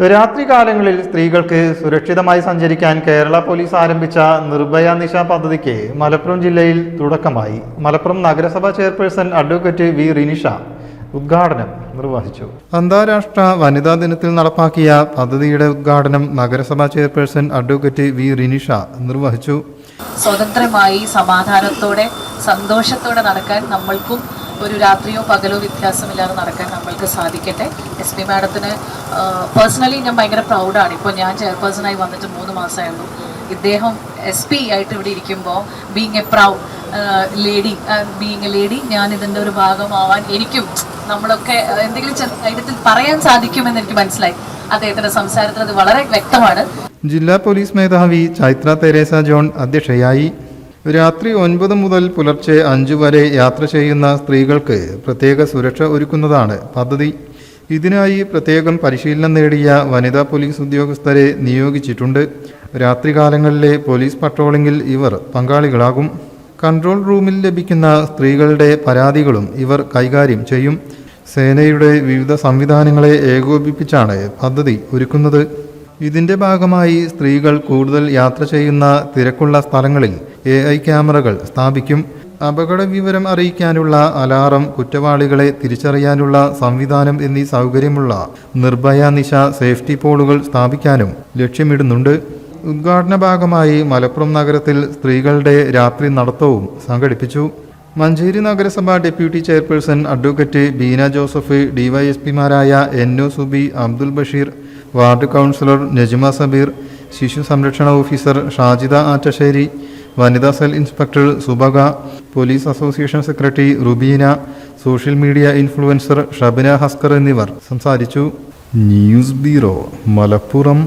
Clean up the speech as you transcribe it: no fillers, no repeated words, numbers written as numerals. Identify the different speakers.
Speaker 1: രാത്രികാലങ്ങളിൽ സ്ത്രീകൾക്ക് സുരക്ഷിതമായി സഞ്ചരിക്കാൻ കേരള പോലീസ് ആരംഭിച്ച നിർഭയ നിശ പദ്ധതിക്ക് മലപ്പുറം ജില്ലയിൽ തുടക്കമായി. മലപ്പുറം നഗരസഭാ ചെയർപേഴ്സൺ അഡ്വക്കേറ്റ് വി റിനിഷ ഉദ്ഘാടനം നിർവഹിച്ചു. അന്താരാഷ്ട്ര വനിതാ ദിനത്തിൽ നടപ്പാക്കിയ പദ്ധതിയുടെ ഉദ്ഘാടനം നഗരസഭാ ചെയർപേഴ്സൺ അഡ്വക്കേറ്റ് വി റിനിഷ നിർവഹിച്ചു.
Speaker 2: സ്വതന്ത്രമായി സമാധാനത്തോടെ സന്തോഷത്തോടെ നടക്കാൻ നമ്മൾക്കും ഒരു രാത്രിയോ പകലോ വ്യത്യാസമില്ലാതെ നടക്കാൻ നമ്മൾക്ക് സാധിക്കട്ടെ. SP മാഡത്തിന് പേഴ്സണലി ഞാൻ ഭയങ്കര പ്രൗഡാണ്. ഇപ്പോൾ ഞാൻ ചെയർപേഴ്സണായി വന്നിട്ട് 3 മാസമായുള്ളൂ. ഇദ്ദേഹം SP ആയിട്ട് ഇവിടെ ഇരിക്കുമ്പോൾ ബീങ് എ പ്രൗഡ് ലേഡി ഞാൻ ഇതിൻ്റെ ഒരു ഭാഗമാവാൻ എനിക്കും നമ്മളൊക്കെ എന്തെങ്കിലും കാര്യത്തിൽ പറയാൻ സാധിക്കുമെന്ന് എനിക്ക് മനസ്സിലായി. അദ്ദേഹത്തിൻ്റെ സംസാരത്തിൽ അത് വളരെ വ്യക്തമാണ്.
Speaker 1: ജില്ലാ പോലീസ് മേധാവി ചൈത്ര തെരേസ ജോൺ അധ്യക്ഷയായി. രാത്രി 9 മുതൽ പുലർച്ചെ 5 വരെ യാത്ര ചെയ്യുന്ന സ്ത്രീകൾക്ക് പ്രത്യേക സുരക്ഷ ഒരുക്കുന്നതാണ് പദ്ധതി. ഇതിനായി പ്രത്യേകം പരിശീലനം നേടിയ വനിതാ പോലീസ് ഉദ്യോഗസ്ഥരെ നിയോഗിച്ചിട്ടുണ്ട്. രാത്രികാലങ്ങളിലെ പോലീസ് പട്രോളിംഗിൽ ഇവർ പങ്കാളികളാകും. കൺട്രോൾ റൂമിൽ ലഭിക്കുന്ന സ്ത്രീകളുടെ പരാതികളും ഇവർ കൈകാര്യം ചെയ്യും. സേനയുടെ വിവിധ സംവിധാനങ്ങളെ ഏകോപിപ്പിച്ചാണ് പദ്ധതി ഒരുക്കുന്നത്. ഇതിന്റെ ഭാഗമായി സ്ത്രീകൾ കൂടുതൽ യാത്ര ചെയ്യുന്ന തിരക്കുള്ള സ്ഥലങ്ങളിൽ AI ക്യാമറകൾ സ്ഥാപിക്കും. അപകട വിവരം അറിയിക്കാനുള്ള അലാറം, കുറ്റവാളികളെ തിരിച്ചറിയാനുള്ള സംവിധാനം എന്നീ സൗകര്യമുള്ള നിർഭയ നിശ സേഫ്റ്റി പോളുകൾ സ്ഥാപിക്കാനും ലക്ഷ്യമിടുന്നുണ്ട്. ഉദ്ഘാടന ഭാഗമായി മലപ്പുറം നഗരത്തിൽ സ്ത്രീകളുടെ രാത്രി നടത്തവും സംഘടിപ്പിച്ചു. മഞ്ചേരി നഗരസഭ deputy chairperson advocate Beena Joseph, DYSPമാരായ NO Subi, Abdul Basheer, ward councillor Najma Sabeer, ശിശു സംരക്ഷണ ഓഫീസർ ഷാജിദ ആറ്റശ്ശേരി, വനിതാ cell inspector Subaka, police association secretary Rubeena, social media influencer Shabana Haskar എന്നിവർ സംസാരിച്ചു. News bureau, Malappuram.